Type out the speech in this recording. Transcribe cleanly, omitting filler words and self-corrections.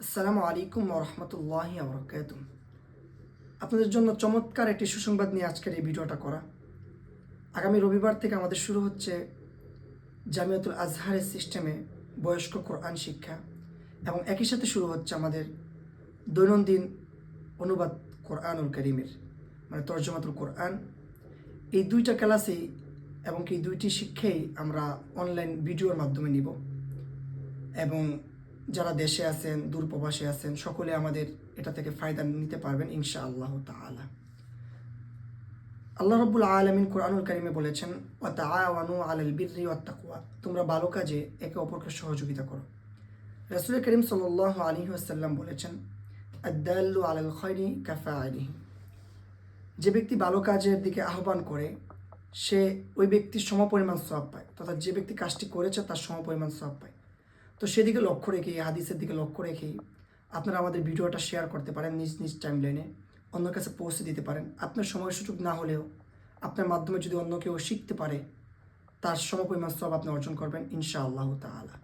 আসসালামু আলাইকুম ওরহমতুল্লাহি আবরকাতুহ। আপনাদের জন্য চমৎকার একটি সুসংবাদ নিয়ে আজকের এই ভিডিওটা করা। আগামী রবিবার থেকে আমাদের শুরু হচ্ছে জামিয়াতুল আজহারের সিস্টেমে বয়স্ক কোরআন শিক্ষা, এবং একই সাথে শুরু হচ্ছে আমাদের দৈনন্দিন অনুবাদ কোরআনুল করিমের, মানে তর্জমাতুল কোরআন। এই দুইটা ক্লাসেই এবং এই দুইটি শিক্ষাই আমরা অনলাইন ভিডিওর মাধ্যমে নিব, এবং যারা দেশে আছেন, দূর প্রবাসে আছেন, সকলে আমাদের এটা থেকে ফায়দা নিতে পারবেন ইনশাআল্লাহ তাআলা। আল্লাহ রাব্বুল আলামিন কোরআনুল কারীমে বলেছেন, ওয়া তাআওয়ানু আলাল বিররি ওয়াত তাকওয়া, তোমরা ভালো কাজে একে অপরকে সহযোগিতা করো। রাসূল করিম সাল্লাল্লাহু আলাইহি ওয়াসাল্লাম বলেছেন, আদ-দাল্লু আলাল খায়রি কাফাইলিহি, যে ব্যক্তি ভালো কাজের দিকে আহ্বান করে সে ওই ব্যক্তির সমপরিমাণ সওয়াব পায়, তথা যে ব্যক্তি কাজটি করেছে তার সমপরিমাণ সওয়াব পায়। তো সেদিকে লক্ষ্য রেখে, হাদিসের দিকে লক্ষ্য রেখেই আপনারা আমাদের ভিডিওটা শেয়ার করতে পারেন, নিজ নিজ টাইমলাইনে অন্যের কাছে পৌঁছে দিতে পারেন। আপনার সময় সুযোগ না হলেও আপনার মাধ্যমে যদি অন্য কেউ শিখতে পারে, তার সমপরিমাণ সওয়াব আপনি অর্জন করবেন ইনশাআল্লাহ তাআলা।